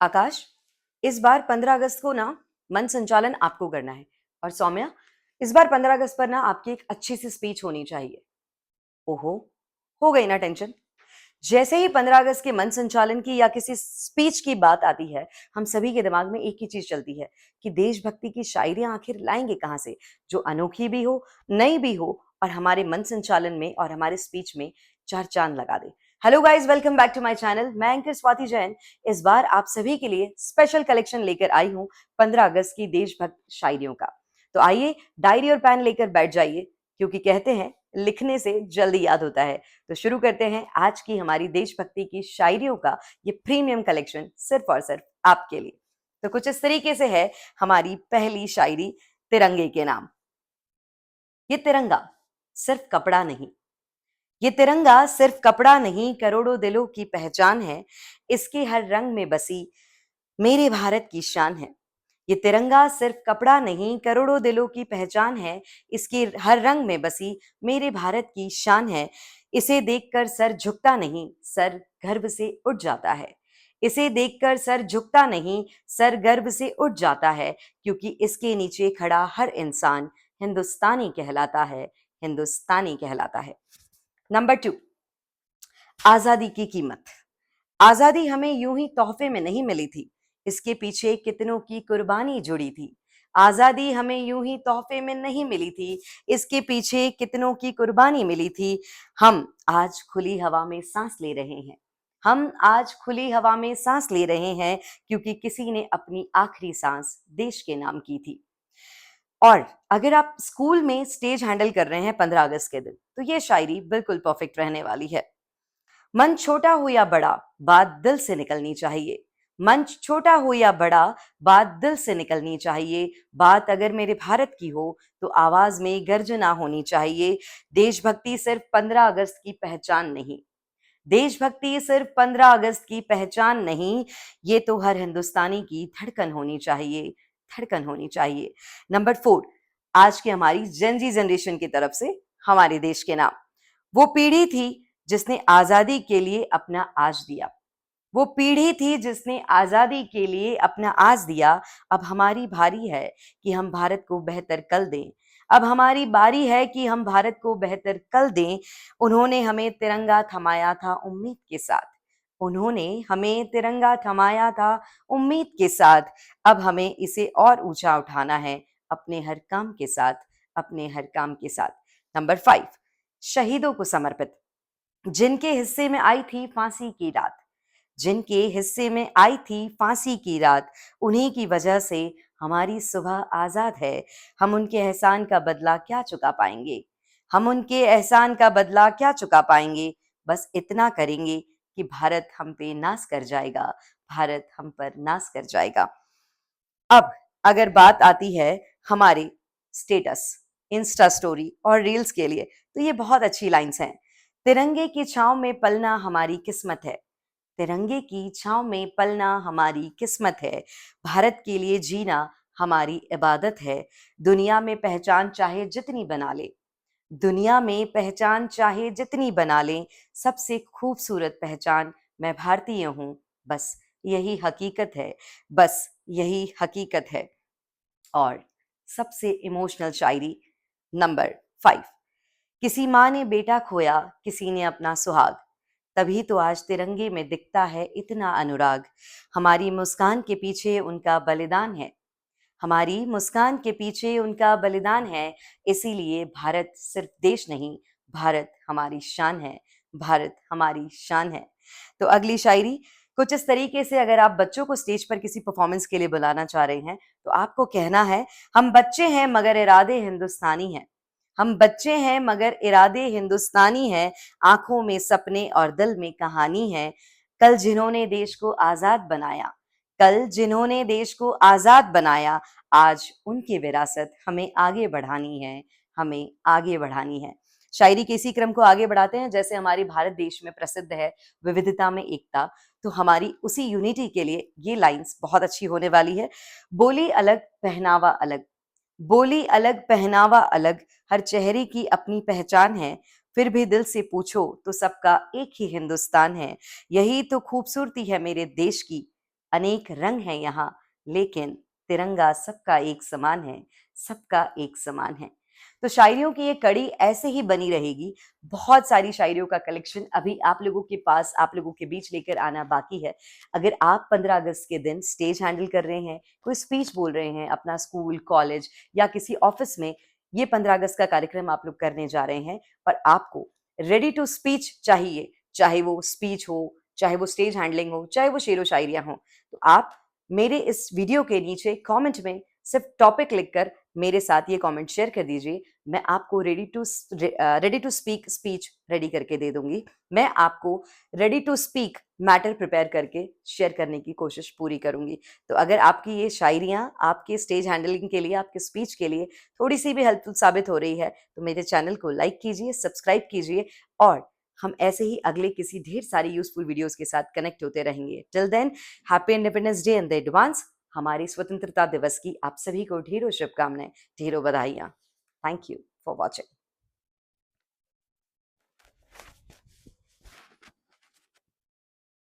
आकाश, इस बार 15 अगस्त को ना मन संचालन आपको करना है। और सौम्या, इस बार 15 अगस्त पर ना आपकी एक अच्छी सी स्पीच होनी चाहिए। ओहो, हो गई ना टेंशन। जैसे ही 15 अगस्त के मन संचालन की या किसी स्पीच की बात आती है, हम सभी के दिमाग में एक ही चीज चलती है कि देशभक्ति की शायरियां आखिर लाएंगे कहाँ से, जो अनोखी भी हो, नई भी हो और हमारे मन संचालन में और हमारे स्पीच में चार चांद लगा दे। Hello guys, welcome back to my channel. मैं एंकर स्वाति जैन इस बार आप सभी के लिए स्पेशल कलेक्शन लेकर आई हूँ 15 अगस्त की देशभक्त शायरियों का। तो आइए डायरी और पेन लेकर बैठ जाइए, क्योंकि कहते हैं लिखने से जल्दी याद होता है। तो शुरू करते हैं आज की हमारी देशभक्ति की शायरियों का ये प्रीमियम कलेक्शन सिर्फ और सिर्फ आपके लिए। तो कुछ इस तरीके से है हमारी पहली शायरी, तिरंगे के नाम। ये तिरंगा सिर्फ कपड़ा नहीं, ये तिरंगा सिर्फ कपड़ा नहीं, करोड़ों दिलों की पहचान है। इसके हर रंग में बसी मेरे भारत की शान है। ये तिरंगा सिर्फ कपड़ा नहीं, करोड़ों दिलों की पहचान है। इसके हर रंग में बसी मेरे भारत की शान है। इसे देखकर सर झुकता नहीं, सर गर्व से उठ जाता है। इसे देखकर सर झुकता नहीं, सर गर्व से उठ जाता है, क्योंकि इसके नीचे खड़ा हर इंसान हिंदुस्तानी कहलाता है, हिंदुस्तानी कहलाता है। नंबर 2, आजादी की कीमत। आजादी हमें यूं ही तोहफे में नहीं मिली थी, इसके पीछे कितनों की कुर्बानी जुड़ी थी। आजादी हमें यूं ही तोहफे में नहीं मिली थी, इसके पीछे कितनों की कुर्बानी मिली थी। हम आज खुली हवा में सांस ले रहे हैं, हम आज खुली हवा में सांस ले रहे हैं, क्योंकि किसी ने अपनी आखिरी सांस देश के नाम की थी। और अगर आप स्कूल में स्टेज हैंडल कर रहे हैं 15 अगस्त के दिन, तो ये शायरी बिल्कुल परफेक्ट रहने वाली है। मन छोटा हो या बड़ा, बात दिल से निकलनी चाहिए। मंच छोटा हो या बड़ा, बात दिल से निकलनी चाहिए। बात अगर मेरे भारत की हो तो आवाज में गर्जना होनी चाहिए। देशभक्ति सिर्फ 15 अगस्त की पहचान नहीं, देशभक्ति सिर्फ 15 अगस्त की पहचान नहीं, ये तो हर हिंदुस्तानी की धड़कन होनी चाहिए, धड़कन होनी चाहिए। नंबर 4, आज की हमारी जेनजी जनरेशन की तरफ से हमारे देश के नाम। वो पीढ़ी थी जिसने आजादी के लिए अपना आज दिया, वो पीढ़ी थी जिसने आजादी के लिए अपना आज दिया। अब हमारी बारी है कि हम भारत को बेहतर कल दें, अब हमारी बारी है कि हम भारत को बेहतर कल दें। उन्होंने हमें तिरंगा थमाया था उम्मीद के साथ, उन्होंने हमें तिरंगा थमाया था उम्मीद के साथ। अब हमें इसे और ऊंचा उठाना है अपने हर काम के साथ, अपने हर काम के साथ। नंबर 5, शहीदों को समर्पित। जिनके हिस्से में आई थी फांसी की रात, जिनके हिस्से में आई थी फांसी की रात, उन्हीं की वजह से हमारी सुबह आजाद है। हम उनके एहसान का बदला क्या चुका पाएंगे, हम उनके एहसान का बदला क्या चुका पाएंगे। बस इतना करेंगे कि भारत हम पे नाज कर जाएगा, भारत हम पर नाज कर जाएगा। अब अगर बात आती है हमारे स्टेटस, इंस्टा स्टोरी और रील्स के लिए, तो ये बहुत अच्छी लाइंस हैं। तिरंगे की छांव में पलना हमारी किस्मत है, तिरंगे की छांव में पलना हमारी किस्मत है। भारत के लिए जीना हमारी इबादत है। दुनिया में पहचान चाहे जितनी बना ले, दुनिया में पहचान चाहे जितनी बना ले, सबसे खूबसूरत पहचान मैं भारतीय हूँ। बस यही हकीकत है, बस यही हकीकत है। और सबसे इमोशनल शायरी, नंबर 5, किसी माँ ने बेटा खोया, किसी ने अपना सुहाग, तभी तो आज तिरंगे में दिखता है इतना अनुराग। हमारी मुस्कान के पीछे उनका बलिदान है, हमारी मुस्कान के पीछे उनका बलिदान है। इसीलिए भारत सिर्फ देश नहीं, भारत हमारी शान है, भारत हमारी शान है। तो अगली शायरी कुछ इस तरीके से, अगर आप बच्चों को स्टेज पर किसी परफॉर्मेंस के लिए बुलाना चाह रहे हैं, तो आपको कहना है, हम बच्चे हैं मगर इरादे हिंदुस्तानी हैं, हम बच्चे हैं मगर इरादे हिंदुस्तानी हैं। आंखों में सपने और दिल में कहानी है। कल जिन्होंने देश को आजाद बनाया, कल जिन्होंने देश को आजाद बनाया, आज उनकी विरासत हमें आगे बढ़ानी है, हमें आगे बढ़ानी है। शायरी के इसी क्रम को आगे बढ़ाते हैं। जैसे हमारी भारत देश में प्रसिद्ध है विविधता में एकता, तो हमारी उसी यूनिटी के लिए ये लाइंस बहुत अच्छी होने वाली है। बोली अलग पहनावा अलग, बोली अलग पहनावा अलग, हर चेहरे की अपनी पहचान है। फिर भी दिल से पूछो तो सबका एक ही हिंदुस्तान है। यही तो खूबसूरती है मेरे देश की, अनेक रंग हैं यहाँ, लेकिन तिरंगा सबका एक समान है, सबका एक समान है। तो शायरियों की ये कड़ी ऐसे ही बनी रहेगी। बहुत सारी शायरियों का कलेक्शन अभी आप लोगों के पास, आप लोगों के बीच लेकर आना बाकी है। अगर आप 15 अगस्त के दिन स्टेज हैंडल कर रहे हैं, कोई स्पीच बोल रहे हैं अपना स्कूल, कॉलेज या किसी ऑफिस में, ये 15 अगस्त का कार्यक्रम आप लोग करने जा रहे हैं, पर आपको रेडी टू स्पीच चाहिए, चाहे वो स्पीच हो, चाहे वो स्टेज हैंडलिंग हो, चाहे वो शेरो शायरियाँ हों, तो आप मेरे इस वीडियो के नीचे कमेंट में सिर्फ टॉपिक लिखकर मेरे साथ ये कमेंट शेयर कर दीजिए। मैं आपको ready to speak speech ready करके दे दूंगी। मैं आपको ready to speak matter prepare करके शेयर करने की कोशिश पूरी करूंगी। तो अगर आपकी ये शायरियां आपके स्टेज हैंडलिंग के लिए, आपके स्पीच के लिए थोड़ी सी भी हेल्पफुल साबित हो रही है, तो मेरे चैनल को लाइक कीजिए, सब्सक्राइब कीजिए, और हम ऐसे ही अगले किसी ढेर सारी यूजफुल वीडियोस के साथ कनेक्ट होते रहेंगे। Till then, happy independence day in the advance. हमारे स्वतंत्रता दिवस की आप सभी को ढेरों शुभकामनाएं, ढेरों बधाइयां। Thank you for watching.